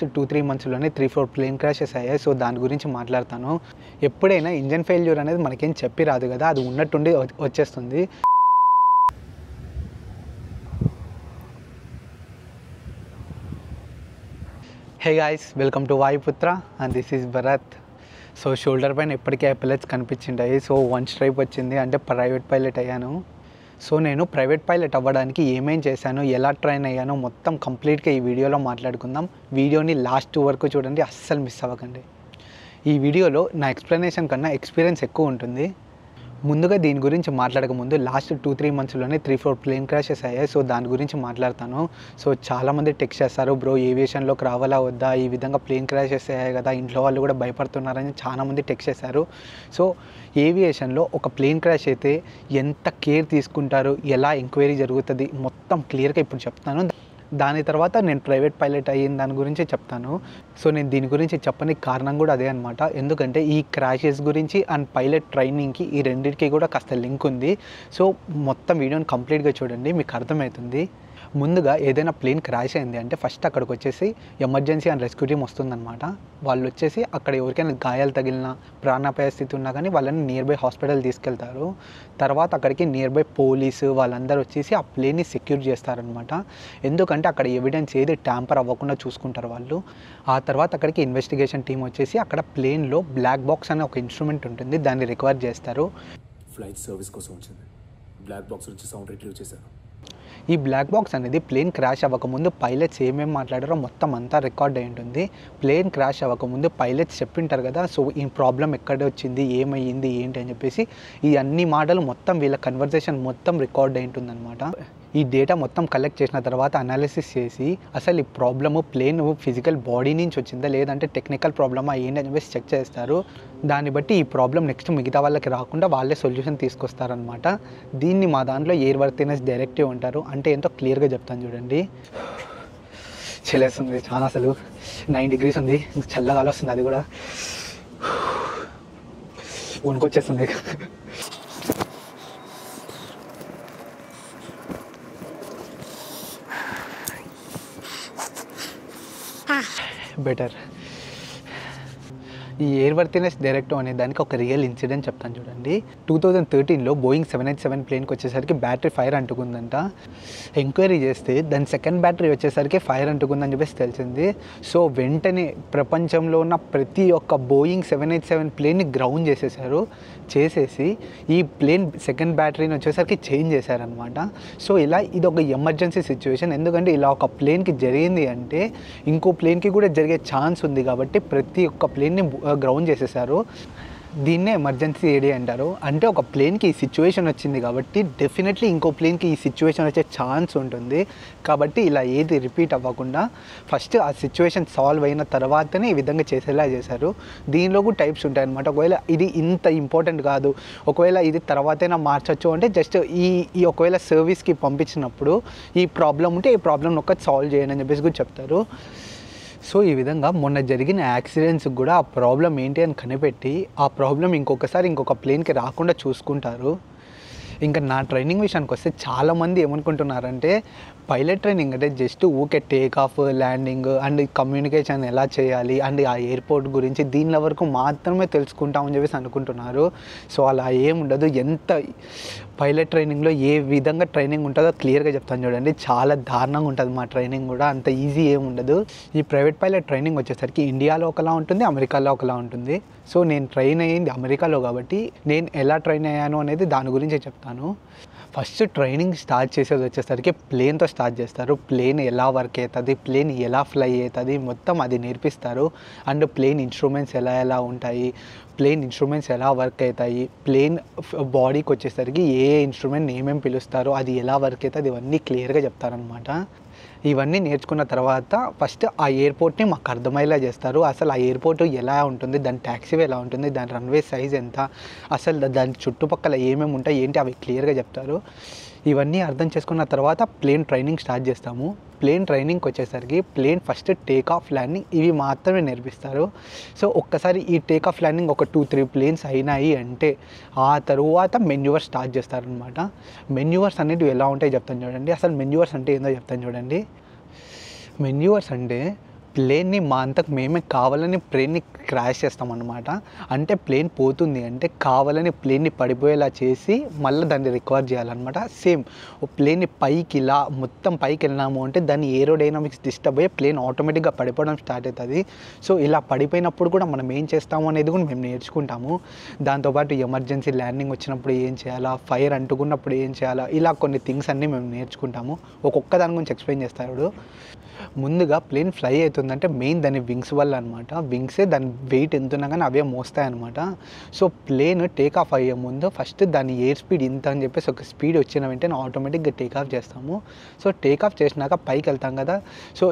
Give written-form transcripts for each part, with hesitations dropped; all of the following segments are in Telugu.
లాస్ట్ 2-3 మంత్స్‌లోనే 3-4 ప్లేన్ క్రాషెస్ అయ్యాయి. సో దాని గురించి మాట్లాడతాను. ఎప్పుడైనా ఇంజిన్ ఫెయిల్యూర్ అనేది మనకేం చెప్పి రాదు కదా, అది ఉన్నట్టుండి వచ్చేస్తుంది. Hey guys, welcome to Vayuputra and this is Bharat. So shoulder పైన ఎప్పటికీ ఎపిలెట్స్ కనిపించింటాయి. సో 1 స్ట్రైప్ వచ్చింది, అంటే ప్రైవేట్ పైలట్ అయ్యాను. సో నేను ప్రైవేట్ పైలట్ అవ్వడానికి ఏమేం చేశాను, ఎలా ట్రైన్ అయ్యానో మొత్తం కంప్లీట్గా ఈ వీడియోలో మాట్లాడుకుందాం. వీడియోని లాస్ట్ వరకు చూడండి, అస్సలు మిస్ అవ్వకండి. ఈ వీడియోలో నా ఎక్స్ప్లెనేషన్ కన్నా ఎక్స్పీరియన్స్ ఎక్కువ ఉంటుంది. ముందుగా దీని గురించి మాట్లాడక ముందు లాస్ట్ 2-3 మంత్స్‌లోనే 3-4 ప్లేన్ క్రాషెస్ అయ్యాయి. సో దాని గురించి మాట్లాడతాను. సో చాలామంది టెక్స్ట్ చేస్తారు, బ్రో ఏవియేషన్లోకి రావాలా వద్దా, ఈ విధంగా ప్లేన్ క్రాషెస్ అయ్యాయి కదా, ఇంట్లో వాళ్ళు కూడా భయపడుతున్నారని చాలామంది టెక్స్ట్ చేశారు. సో ఏవియేషన్లో ఒక ప్లేన్ క్రాష్ అయితే ఎంత కేర్ తీసుకుంటారు, ఎలా ఎంక్వైరీ జరుగుతుంది, మొత్తం క్లియర్గా ఇప్పుడు చెప్తాను. దాని తర్వాత నేను ప్రైవేట్ పైలట్ అయిన దాని గురించి చెప్తాను. సో నేను దీని గురించి చెప్పడానికి కారణం కూడా అదే అనమాట. ఎందుకంటే ఈ క్రాషెస్ గురించి అండ్ పైలట్ ట్రైనింగ్కి ఈ రెండింటికి కూడా కాస్త లింక్ ఉంది. సో మొత్తం వీడియోని కంప్లీట్గా చూడండి, మీకు అర్థమవుతుంది. ముందుగా ఏదైనా ప్లేన్ క్రాష్ అయింది అంటే ఫస్ట్ అక్కడికి వచ్చేసి ఎమర్జెన్సీ అండ్ రెస్క్యూ టీమ్ వస్తుందన్నమాట. వాళ్ళు వచ్చేసి అక్కడ ఎవరికైనా గాయాలు తగిలినా, ప్రాణాపాయ స్థితి ఉన్నా కానీ వాళ్ళని నియర్ బై హాస్పిటల్ తీసుకెళ్తారు. తర్వాత అక్కడికి నియర్ బై పోలీసు వాళ్ళందరూ వచ్చేసి ఆ ప్లేన్ని సెక్యూర్ చేస్తారనమాట. ఎందుకంటే అక్కడ ఎవిడెన్స్ ఏది ట్యాంపర్ అవ్వకుండా చూసుకుంటారు వాళ్ళు. ఆ తర్వాత అక్కడికి ఇన్వెస్టిగేషన్ టీం వచ్చేసి అక్కడ ప్లేన్లో బ్లాక్ బాక్స్ అనే ఒక ఇన్స్ట్రుమెంట్ ఉంటుంది, దాన్ని రికవర్ చేస్తారు. ఫ్లైట్ సర్వీస్ కోసం వచ్చింది, బ్లాక్ బాక్స్ నుంచి సౌండ్ రిట్రీవ్ చేశారు. ఈ బ్లాక్ బాక్స్ అనేది ప్లేన్ క్రాష్ అవ్వకముందు పైలట్స్ ఏమేమి మాట్లాడారో మొత్తం అంతా రికార్డ్ అయి ఉంటుంది. ప్లేన్ క్రాష్ అవ్వకముందు పైలట్స్ చెప్పింటారు కదా, సో ఈ ప్రాబ్లం ఎక్కడ వచ్చింది, ఏమయ్యింది, ఏంటి అని చెప్పేసి ఈ అన్ని మాటలు మొత్తం వీళ్ళ కన్వర్జేషన్ మొత్తం రికార్డ్ అయి ఉంటుంది అనమాట. ఈ డేటా మొత్తం కలెక్ట్ చేసిన తర్వాత అనాలిసిస్ చేసి అసలు ఈ ప్రాబ్లము ప్లేన్ ఫిజికల్ బాడీ నుంచి వచ్చిందా లేదంటే టెక్నికల్ ప్రాబ్లమా ఏంటి అని చెప్పేసి చెక్ చేస్తారు. దాన్ని బట్టి ఈ ప్రాబ్లం నెక్స్ట్ మిగతా వాళ్ళకి రాకుండా వాళ్ళే సొల్యూషన్ తీసుకొస్తారనమాట. దీన్ని మా దాంట్లో ఎయిర్ వర్తినెస్ డైరెక్టివ్ అంటారు. అంటే ఎంతో క్లియర్గా చెప్తాను చూడండి. చెల్లేస్తుంది చాలా, అసలు 9 degrees ఉంది, చల్లగాలి వస్తుంది, అది కూడా వణుకొచ్చేస్తుంది. బెటర్. ఈ ఎయిర్ వర్తినెస్ డైరెక్టివ్ అనే దానికి ఒక రియల్ ఇన్సిడెంట్ చెప్తాను చూడండి. 2013లో బోయింగ్ 787 ప్లేన్కి వచ్చేసరికి బ్యాటరీ ఫైర్ అంటుకుందంట. ఎంక్వైరీ చేస్తే దాని సెకండ్ బ్యాటరీ వచ్చేసరికి ఫైర్ అంటుకుందని చెప్పేసి తెలిసింది. సో వెంటనే ప్రపంచంలో ఉన్న ప్రతి ఒక్క బోయింగ్ 787 ప్లేన్ని గ్రౌండ్ చేసేసి ఈ ప్లేన్ సెకండ్ బ్యాటరీని వచ్చేసరికి చేంజ్ చేశారనమాట. సో ఇలా ఇది ఒక ఎమర్జెన్సీ సిచ్యువేషన్. ఎందుకంటే ఇలా ఒక ప్లేన్కి జరిగింది అంటే ఇంకో ప్లేన్కి కూడా జరిగే ఛాన్స్ ఉంది కాబట్టి ప్రతి ఒక్క ప్లేన్ని గ్రౌండ్ చేసేసారు. దీన్నే ఎమర్జెన్సీ ఏరియా అంటారు. అంటే ఒక ప్లేన్కి ఈ సిచ్యువేషన్ వచ్చింది కాబట్టి డెఫినెట్లీ ఇంకో ప్లేన్కి ఈ సిచ్యువేషన్ వచ్చే ఛాన్స్ ఉంటుంది. కాబట్టి ఇలా ఏది రిపీట్ అవ్వకుండా ఫస్ట్ ఆ సిచ్యువేషన్ సాల్వ్ అయిన తర్వాతనే ఈ విధంగా చేసేలా చేశారు. దీనిలో కూడా టైప్స్ ఉంటాయి అన్నమాట. ఒకవేళ ఇది ఇంత ఇంపార్టెంట్ కాదు, ఒకవేళ ఇది తర్వాతైనా మార్చచ్చు అంటే జస్ట్ ఈ ఒకవేళ సర్వీస్కి పంపించినప్పుడు ఈ ప్రాబ్లం ఉంటే ఈ ప్రాబ్లమ్ ఒక్కటి సాల్వ్ చేయండి అని చెప్పేసి కూడా చెప్తారు. సో ఈ విధంగా మొన్న జరిగిన యాక్సిడెంట్స్కి కూడా ఆ ప్రాబ్లం ఏంటి అని కనిపెట్టి ఆ ప్రాబ్లం ఇంకొక ప్లేన్కి రాకుండా చూసుకుంటారు. ఇంకా నా ట్రైనింగ్ విషయానికి వస్తే చాలామంది ఏమనుకుంటున్నారంటే పైలట్ ట్రైనింగ్ అంటే జస్ట్ ఊకే take off, landing and communication ఎలా చేయాలి అండ్ ఆ ఎయిర్పోర్ట్ గురించి దీనిల వరకు మాత్రమే తెలుసుకుంటామని చెప్పేసి అనుకుంటున్నారు. సో అలా ఏముండదు. ఎంత పైలట్ ట్రైనింగ్లో ఏ విధంగా ట్రైనింగ్ ఉంటుందో క్లియర్గా చెప్తాను చూడండి. చాలా దారుణంగా ఉంటుంది మా ట్రైనింగ్ కూడా, అంత ఈజీ ఏముండదు. ఈ ప్రైవేట్ పైలట్ ట్రైనింగ్ వచ్చేసరికి ఇండియాలో ఒకలా ఉంటుంది, అమెరికాలో ఒకలా ఉంటుంది. సో నేను ట్రైన్ అయ్యింది అమెరికాలో కాబట్టి నేను ఎలా ట్రైన్ అయ్యాను అనేది దాని గురించి చెప్తాను. ఫస్ట్ ట్రైనింగ్ స్టార్ట్ చేసేది వచ్చేసరికి ప్లేన్తో స్టార్ట్ చేస్తారు. ప్లేన్ ఎలా వర్క్ అవుతుంది, ప్లేన్ ఎలా ఫ్లై అవుతుంది మొత్తం అది నేర్పిస్తారు. అండ్ ప్లేన్ ఇన్స్ట్రుమెంట్స్ ఎలా ఉంటాయి, ప్లేన్ ఇన్స్ట్రుమెంట్స్ ఎలా వర్క్ అవుతాయి, ప్లేన్ బాడీకి వచ్చేసరికి ఏ ఇన్స్ట్రుమెంట్ ఏమేమి పిలుస్తారు, అది ఎలా వర్క్ అవుతుంది, ఇవన్నీ క్లియర్గా చెప్తారనమాట. ఇవన్నీ నేర్చుకున్న తర్వాత ఫస్ట్ ఆ ఎయిర్పోర్ట్ని మాకు అర్థమయ్యేలా చేస్తారు. అసలు ఆ ఎయిర్పోర్ట్ ఎలా ఉంటుంది, దాని ట్యాక్సీవే ఎలా ఉంటుంది, దాని రన్వే సైజ్ ఎంత, అసలు దాని చుట్టుపక్కల ఏమేమి ఉంటాయి ఏంటి అవి క్లియర్గా చెప్తారు. ఇవన్నీ అర్థం చేసుకున్న తర్వాత ప్లేన్ ట్రైనింగ్ స్టార్ట్ చేస్తాము. ప్లేన్ ట్రైనింగ్కి వచ్చేసరికి plane first take off, landing ఇవి మాత్రమే నేర్పిస్తారు. సో ఒక్కసారి ఈ టేక్ ఆఫ్, ల్యాండింగ్ ఒక 2-3 ప్లేన్స్ అయినాయి అంటే ఆ తరువాత మెన్యూవర్స్ స్టార్ట్ చేస్తారనమాట. మెన్యూవర్స్ అనేవి ఎలా ఉంటాయి చెప్తాను చూడండి. అసలు మెన్యూవర్స్ అంటే ఏందో చెప్తాను చూడండి. మెన్యూవర్స్ అంటే ప్లేన్ని మా అంతకు మేమే కావాలని ప్లేన్ని క్రాష్ చేస్తామన్నమాట. అంటే ప్లేన్ పోతుంది అంటే కావాలని ప్లేన్ని పడిపోయేలా చేసి మళ్ళీ దాన్ని రికవర్ చేయాలన్నమాట. సేమ్ ప్లేన్ని పైకి ఇలా మొత్తం పైకి వెళ్ళినాము అంటే దాని ఏరోడైనామిక్స్ డిస్టర్బ్ అయ్యి ప్లేన్ ఆటోమేటిక్గా పడిపోవడం స్టార్ట్ అవుతుంది. సో ఇలా పడిపోయినప్పుడు కూడా మనం ఏం చేస్తాము అనేది కూడా మేము నేర్చుకుంటాము. దాంతోపాటు ఎమర్జెన్సీ ల్యాండింగ్ వచ్చినప్పుడు ఏం చేయాలా, ఫైర్ అంటుకున్నప్పుడు ఏం చేయాలా, ఇలా కొన్ని థింగ్స్ అన్నీ మేము నేర్చుకుంటాము. ఒక్కొక్క దాని గురించి ఎక్స్ప్లెయిన్ చేస్తాడు. ముందుగా ప్లేన్ ఫ్లై అవుతుందంటే మెయిన్ దాని వింగ్స్ వల్ల అనమాట. వింగ్సే దాని వెయిట్ ఎంత ఉన్నా కానీ అవే మోస్తాయి అనమాట. సో ప్లేన్ టేక్ ఆఫ్ అయ్యే ముందు ఫస్ట్ దాని ఎయిర్ స్పీడ్ ఇంత అని చెప్పేసి ఒక స్పీడ్ వచ్చిన వెంటనే ఆటోమేటిక్గా టేక్ ఆఫ్ చేస్తాము. సో టేక్ ఆఫ్ చేసినాక పైకి వెళ్తాం కదా. సో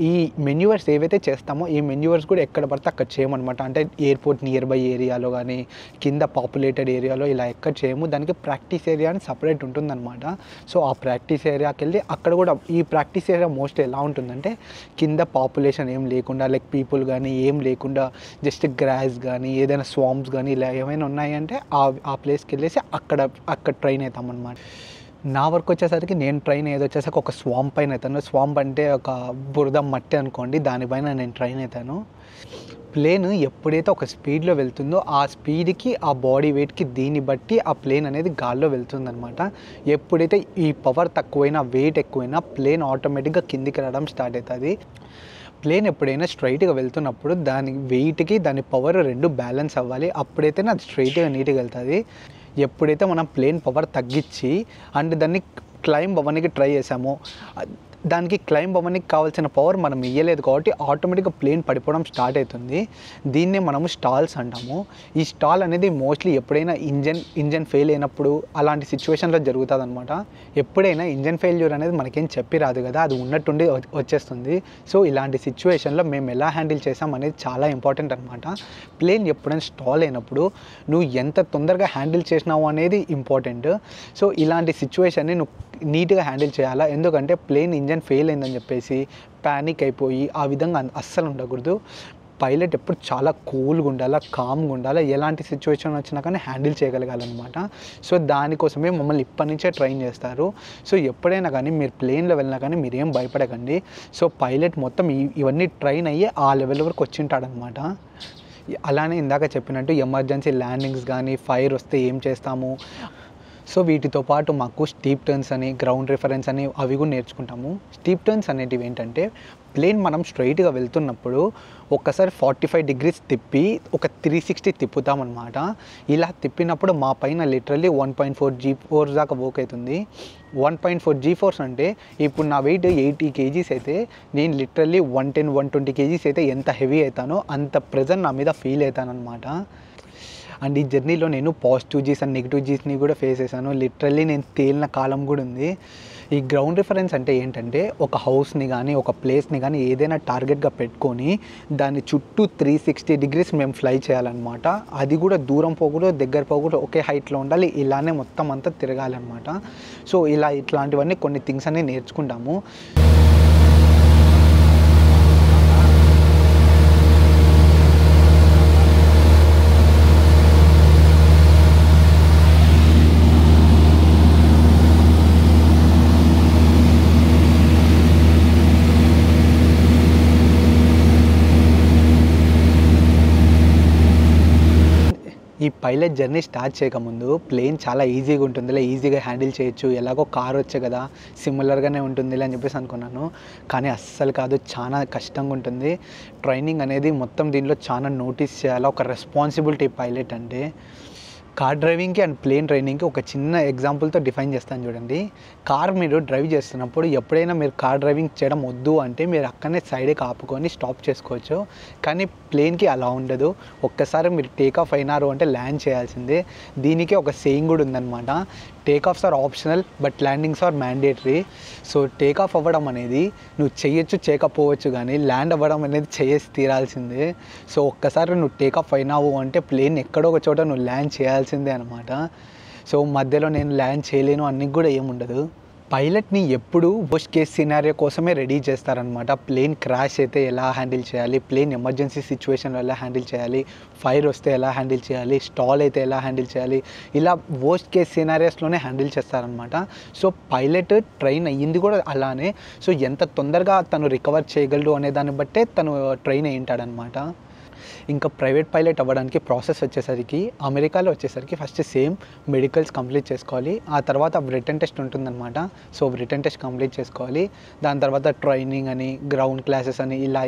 ఈ మెన్యూవర్స్ ఏవైతే చేస్తామో ఈ మెన్యూవర్స్ కూడా ఎక్కడ పడితే అక్కడ చేయమన్నమాట. అంటే ఎయిర్పోర్ట్ నియర్ బై ఏరియాలో కానీ కింద పాపులేటెడ్ ఏరియాలో ఇలా ఎక్కడ చేయము. దానికి ప్రాక్టీస్ ఏరియా అని సపరేట్ ఉంటుందన్నమాట. సో ఆ ప్రాక్టీస్ ఏరియాకి వెళ్ళి అక్కడ కూడా ఈ ప్రాక్టీస్ ఏరియా మోస్ట్ ఎలా ఉంటుందంటే కింద పాపులేషన్ ఏం లేకుండా లైక్ పీపుల్ కానీ ఏం లేకుండా జస్ట్ గ్రాస్ కానీ ఏదైనా స్వాంప్స్ కానీ ఇలా ఏమైనా ఉన్నాయంటే ఆ ప్లేస్కి వెళ్ళేసి అక్కడ ట్రైన్ అవుతాం అన్నమాట. నా వర్క్ వచ్చేసరికి నేను ట్రైన్ ఏదో వచ్చేసరికి ఒక స్వాంప్ పైన అవుతాను. స్వాంప్ అంటే ఒక బురద మట్టి అనుకోండి, దానిపైన నేను ట్రైన్ అవుతాను. ప్లేన్ ఎప్పుడైతే ఒక స్పీడ్లో వెళ్తుందో ఆ స్పీడ్కి ఆ బాడీ వెయిట్కి దీన్ని బట్టి ఆ ప్లేన్ అనేది గాల్లో వెళ్తుందనమాట. ఎప్పుడైతే ఈ పవర్ తక్కువైనా వెయిట్ ఎక్కువైనా ప్లేన్ ఆటోమేటిక్గా కిందికి రావడం స్టార్ట్ అవుతుంది. ప్లేన్ ఎప్పుడైనా స్ట్రైట్గా వెళ్తున్నప్పుడు దాని వెయిట్కి దాని పవర్ రెండు బ్యాలెన్స్ అవ్వాలి. అప్పుడైతే అది స్ట్రైట్గా నీట్గా వెళ్తుంది. ఎప్పుడైతే మనం ప్లేన్ పవర్ తగ్గించి అండ్ దాన్ని క్లైంబ్ అవ్వడానికి ట్రై చేసామో దానికి క్లైంబ్ అవ్వడానికి కావాల్సిన పవర్ మనం ఇవ్వలేదు కాబట్టి ఆటోమేటిక్గా ప్లేన్ పడిపోవడం స్టార్ట్ అవుతుంది. దీన్నే మనము స్టాల్స్ అంటాము. ఈ స్టాల్ అనేది మోస్ట్లీ ఎప్పుడైనా ఇంజన్ ఫెయిల్ అయినప్పుడు అలాంటి సిచ్యువేషన్లో జరుగుతుంది అనమాట. ఎప్పుడైనా ఇంజన్ ఫెయిల్యూర్ అనేది మనకేం చెప్పి రాదు కదా, అది ఉన్నట్టుండి వచ్చేస్తుంది. సో ఇలాంటి సిచ్యువేషన్లో మేము ఎలా హ్యాండిల్ చేసాం అనేది చాలా ఇంపార్టెంట్ అనమాట. ప్లేన్ ఎప్పుడైనా స్టాల్ అయినప్పుడు నువ్వు ఎంత తొందరగా హ్యాండిల్ చేసినావు అనేది ఇంపార్టెంట్. సో ఇలాంటి సిచ్యువేషన్ని నువ్వు నీట్గా హ్యాండిల్ చేయాలా. ఎందుకంటే ప్లేన్ ఇంజన్ ఫెయిల్ అయిందని చెప్పేసి ప్యానిక్ అయిపోయి ఆ విధంగా అస్సలు ఉండకూడదు. పైలట్ ఎప్పుడు చాలా కూల్గా ఉండాలా, కామ్గా ఉండాలా, ఎలాంటి సిచ్యువేషన్ వచ్చినా కానీ హ్యాండిల్ చేయగలగాలన్నమాట. సో దానికోసమే మమ్మల్ని ఇప్పటి నుంచే ట్రైన్ చేస్తారు. సో ఎప్పుడైనా కానీ మీరు ప్లేన్లో వెళ్ళినా కానీ మీరు ఏం భయపడకండి. సో పైలట్ మొత్తం ఇవన్నీ ట్రైన్ అయ్యి ఆ లెవెల్ వరకు వచ్చింటాడనమాట. అలానే ఇందాక చెప్పినట్టు ఎమర్జెన్సీ ల్యాండింగ్స్ కానీ ఫైర్ వస్తే ఏం చేస్తాము. సో వీటితో పాటు మాకు స్టీప్ టర్న్స్ అని గ్రౌండ్ రిఫరెన్స్ అని అవి కూడా నేర్చుకుంటాము. స్టీప్ టర్న్స్ అనేటివి ఏంటంటే ప్లేన్ మనం స్ట్రైట్గా వెళ్తున్నప్పుడు ఒక్కసారి 45 డిగ్రీస్ తిప్పి ఒక 360 తిప్పుతామన్నమాట. ఇలా తిప్పినప్పుడు మా పైన లిటరల్లీ 1.4 G-ఫోర్స్ దాకా వర్క్ అవుతుంది. 1.4 G-ఫోర్స్ అంటే ఇప్పుడు నా వెయిట్ 80 kgs అయితే నేను లిటరల్లీ 110-120 kgs అయితే ఎంత హెవీ అవుతానో అంత ప్రెజెంట్ నా మీద ఫీల్ అవుతాను అనమాట. అండ్ ఈ జర్నీలో నేను పాజిటివ్ జీస్ అండ్ నెగిటివ్ జీస్ని కూడా ఫేస్ చేశాను. లిటరల్లీ నేను తేలిన కాలం కూడా ఉంది. ఈ గ్రౌండ్ రిఫరెన్స్ అంటే ఏంటంటే ఒక హౌస్ని కానీ ఒక ప్లేస్ని కానీ ఏదైనా టార్గెట్గా పెట్టుకొని దాని చుట్టూ 360 డిగ్రీస్ మేము ఫ్లై చేయాలన్నమాట. అది కూడా దూరం పోకూడదు, దగ్గర పోకూడదు, ఒకే హైట్లో ఉండాలి. ఇలానే మొత్తం అంతా తిరగాలన్నమాట. సో ఇట్లాంటివన్నీ కొన్ని థింగ్స్ అన్నీ నేర్చుకుంటాము. ఈ పైలట్ జర్నీ స్టార్ట్ చేయకముందు ప్లేన్ చాలా ఈజీగా ఉంటుందిలే, ఈజీగా హ్యాండిల్ చేయొచ్చు, ఎలాగో కార్ వచ్చే కదా సిమిలర్గానే ఉంటుందిలే అని చెప్పేసి అనుకున్నాను. కానీ అస్సలు కాదు, చాలా కష్టంగా ఉంటుంది. ట్రైనింగ్ అనేది మొత్తం దీనిలో చాలా నోటీస్ చేయాలి. ఒక రెస్పాన్సిబిలిటీ పైలట్ అంటే. కార్ డ్రైవింగ్కి అండ్ ప్లేన్ ట్రైనింగ్కి ఒక చిన్న ఎగ్జాంపుల్తో డిఫైన్ చేస్తాను చూడండి. కార్ మీరు డ్రైవ్ చేస్తున్నప్పుడు ఎప్పుడైనా మీరు కార్ డ్రైవింగ్ చేయడం వద్దు అంటే మీరు అక్కడనే సైడ్కి ఆపుకొని స్టాప్ చేసుకోవచ్చు. కానీ ప్లేన్కి అలా ఉండదు. ఒక్కసారి మీరు టేక్ ఆఫ్ అయినారు అంటే ల్యాండ్ చేయాల్సిందే. దీనికి ఒక సేయింగ్ కూడా ఉందన్నమాట, take offs are optional but landings are mandatory. So take off అవ్వడం అనేది నువ్వు చేయొచ్చు చేయకపోవచ్చు, కానీ ల్యాండ్ అవ్వడం అనేది చేసి తీరాల్సిందే. సో ఒక్కసారి నువ్వు టేక్ ఆఫ్ అయినావు అంటే ప్లేన్ ఎక్కడో ఒక చోట నువ్వు ల్యాండ్ చేయాల్సిందే అనమాట. సో మధ్యలో నేను ల్యాండ్ చేయలేను అన్నీ కూడా ఏముండదు. పైలట్ని ఎప్పుడు వర్స్ట్ కేస్ సినారియో కోసమే రెడీ చేస్తారనమాట. ప్లేన్ క్రాష్ అయితే ఎలా హ్యాండిల్ చేయాలి, ప్లేన్ ఎమర్జెన్సీ సిచ్యువేషన్లో ఎలా హ్యాండిల్ చేయాలి, ఫైర్ వస్తే ఎలా హ్యాండిల్ చేయాలి, స్టాల్ అయితే ఎలా హ్యాండిల్ చేయాలి, ఇలా వర్స్ట్ కేస్ సినారియోస్లోనే హ్యాండిల్ చేస్తారనమాట. సో పైలట్ ట్రైన్ అయ్యింది కూడా అలానే. సో ఎంత తొందరగా తను రికవర్ చేయగలడు అనే దాన్ని బట్టే తను ట్రైన్ అయి ఉంటాడనమాట. ఇంకా ప్రైవేట్ పైలట్ అవ్వడానికి ప్రాసెస్ వచ్చేసరికి అమెరికాలో వచ్చేసరికి ఫస్ట్ సేమ్ మెడికల్స్ కంప్లీట్ చేసుకోవాలి. ఆ తర్వాత రిటన్ టెస్ట్ ఉంటుందన్నమాట. సో రిటన్ టెస్ట్ కంప్లీట్ చేసుకోవాలి. దాని తర్వాత ట్రైనింగ్ అని, గ్రౌండ్ క్లాసెస్ అని ఇలా.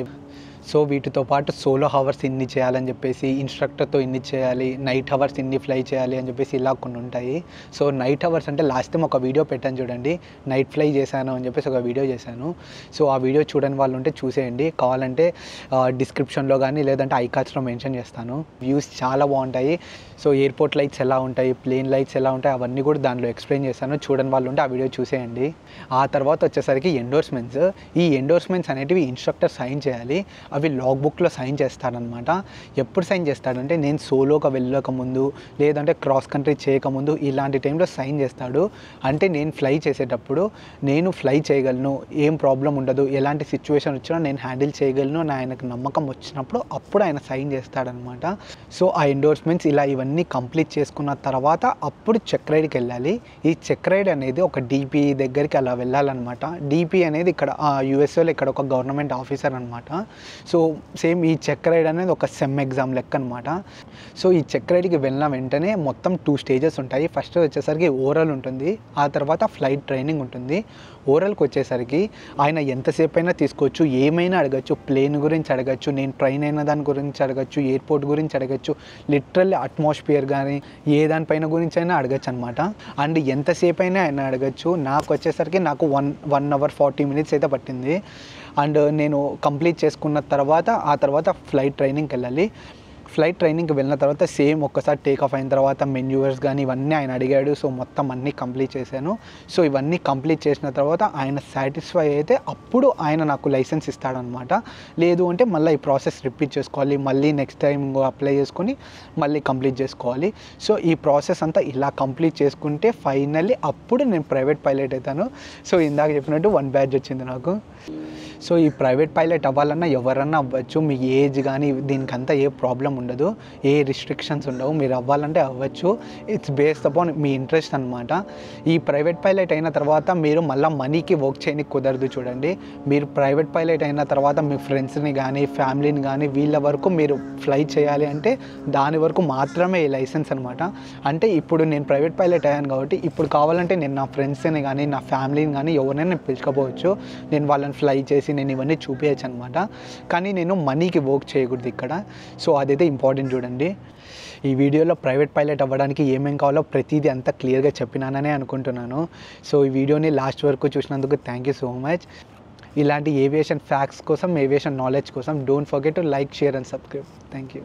సో వీటితో పాటు సోలో హవర్స్ ఇన్ని చేయాలని చెప్పేసి, ఇన్స్ట్రక్టర్తో ఇన్ని చేయాలి, నైట్ హవర్స్ ఇన్ని ఫ్లై చేయాలి అని చెప్పేసి ఇలా కొన్ని ఉంటాయి. సో నైట్ హవర్స్ అంటే లాస్ట్ టైం ఒక వీడియో పెట్టాను చూడండి, నైట్ ఫ్లై చేశాను అని చెప్పేసి ఒక వీడియో చేశాను. సో ఆ వీడియో చూడని వాళ్ళు ఉంటే చూసేయండి. కావాలంటే డిస్క్రిప్షన్లో కానీ లేదంటే ఐకార్డ్స్లో మెన్షన్ చేస్తాను. వ్యూస్ చాలా బాగుంటాయి. సో ఎయిర్పోర్ట్ లైట్స్ ఎలా ఉంటాయి, ప్లేన్ లైట్స్ ఎలా ఉంటాయి అవన్నీ కూడా దాంట్లో ఎక్స్ప్లెయిన్ చేశాను. చూడని వాళ్ళు ఉంటే ఆ వీడియో చూసేయండి. ఆ తర్వాత వచ్చేసరికి ఎండోర్స్మెంట్స్. ఈ ఎండోర్స్మెంట్స్ అనేటివి ఇన్స్ట్రక్టర్ సైన్ చేయాలి. అవి లాగ్ బుక్లో సైన్ చేస్తాడనమాట. ఎప్పుడు సైన్ చేస్తాడంటే నేను సోలోగా వెళ్ళకముందు లేదంటే క్రాస్ కంట్రీ చేయకముందు ఇలాంటి టైంలో సైన్ చేస్తాడు. అంటే నేను ఫ్లై చేసేటప్పుడు నేను ఫ్లై చేయగలను, ఏం ప్రాబ్లం ఉండదు, ఎలాంటి సిచ్యువేషన్ వచ్చినా నేను హ్యాండిల్ చేయగలను అని ఆయనకు నమ్మకం వచ్చినప్పుడు అప్పుడు ఆయన సైన్ చేస్తాడనమాట. సో ఆ ఎండోర్స్మెంట్స్ ఇలా ఇవన్నీ కంప్లీట్ చేసుకున్న తర్వాత అప్పుడు చెక్ రైడ్కి వెళ్ళాలి. ఈ చెక్ రైడ్ అనేది ఒక డిపి దగ్గరికి అలా వెళ్ళాలన్నమాట. డిపి అనేది ఇక్కడ యూఎస్ఏలో ఇక్కడ ఒక గవర్నమెంట్ ఆఫీసర్ అనమాట. సో సేమ్ ఈ చెక్ రైడ్ అనేది ఒక సెమ్ ఎగ్జామ్ లెక్క అనమాట. సో ఈ చెక్ రైడ్కి వెళ్ళిన వెంటనే మొత్తం 2 స్టేజెస్ ఉంటాయి. ఫస్ట్ వచ్చేసరికి ఓరల్ ఉంటుంది, ఆ తర్వాత ఫ్లైట్ ట్రైనింగ్ ఉంటుంది. ఓరల్కి వచ్చేసరికి ఆయన ఎంతసేపు అయినా తీసుకోవచ్చు, ఏమైనా అడగచ్చు, ప్లేన్ గురించి అడగచ్చు, నేను ట్రైన్ అయిన దాని గురించి అడగచ్చు, ఎయిర్పోర్ట్ గురించి అడగచ్చు, లిటరల్లీ అట్మాస్ఫియర్ కానీ ఏ దానిపైన గురించి అయినా అడగచ్చు అనమాట. అండ్ ఎంతసేపు అయినా ఆయన అడగచ్చు. నాకు వచ్చేసరికి నాకు 1 hour 40 minutes అయితే పట్టింది. అండ్ నేను కంప్లీట్ చేసుకున్న తర్వాత ఆ తర్వాత ఫ్లైట్ ట్రైనింగ్కి వెళ్ళాలి. ఫ్లైట్ ట్రైనింగ్కి వెళ్ళిన తర్వాత సేమ్ ఒక్కసారి టేక్ ఆఫ్ అయిన తర్వాత మెన్యూవర్స్ కానీ ఇవన్నీ ఆయన అడిగాడు. సో మొత్తం అన్నీ కంప్లీట్ చేశాను. సో ఇవన్నీ కంప్లీట్ చేసిన తర్వాత ఆయన సాటిస్ఫై అయితే అప్పుడు ఆయన నాకు లైసెన్స్ ఇస్తాడనమాట. లేదు అంటే మళ్ళీ ఈ ప్రాసెస్ రిపీట్ చేసుకోవాలి, మళ్ళీ నెక్స్ట్ టైం అప్లై చేసుకొని మళ్ళీ కంప్లీట్ చేసుకోవాలి. సో ఈ ప్రాసెస్ అంతా ఇలా కంప్లీట్ చేసుకుంటే ఫైనల్లీ అప్పుడు నేను ప్రైవేట్ పైలట్ అవుతాను. సో ఇందాక చెప్పినట్టు 1 badge వచ్చింది నాకు. సో ఈ ప్రైవేట్ పైలట్ అవ్వాలన్నా ఎవరన్నా అవ్వచ్చు. మీ ఏజ్ కానీ దీనికంతా ఏ ప్రాబ్లం ఉండదు, ఏ రిస్ట్రిక్షన్స్ ఉండవు. మీరు అవ్వాలంటే అవ్వచ్చు. It's based upon me interest అనమాట. ఈ ప్రైవేట్ పైలట్ అయిన తర్వాత మీరు మళ్ళీ మనీకి వర్క్ చేయడానికి కుదరదు. చూడండి, మీరు ప్రైవేట్ పైలట్ అయిన తర్వాత మీ ఫ్రెండ్స్ని కానీ ఫ్యామిలీని కానీ వీళ్ళ వరకు మీరు ఫ్లై చేయాలి అంటే దాని వరకు మాత్రమే ఈ లైసెన్స్ అనమాట. అంటే ఇప్పుడు నేను ప్రైవేట్ పైలట్ అయ్యాను కాబట్టి ఇప్పుడు కావాలంటే నేను నా ఫ్రెండ్స్ని కానీ నా ఫ్యామిలీని కానీ ఎవరైనా నేను పిలుచుకోపోవచ్చు. నేను వాళ్ళని ఫ్లై చేసి నేను ఇవన్నీ చూపించచ్చు అనమాట. కానీ నేను మనీకి వర్క్ చేయకూడదు ఇక్కడ. సో అదైతే ఇంపార్టెంట్. చూడండి, ఈ వీడియోలో ప్రైవేట్ పైలట్ అవ్వడానికి ఏమేం కావాలో ప్రతిదీ అంతా క్లియర్గా చెప్పినాననే అనుకుంటున్నాను. సో ఈ వీడియోని లాస్ట్ వరకు చూసినందుకు థ్యాంక్ యూ సో మచ్. ఇలాంటి ఏవియేషన్ ఫ్యాక్ట్స్ కోసం, ఏవియేషన్ నాలెడ్జ్ కోసం don't forget to like, share and subscribe. Thank you.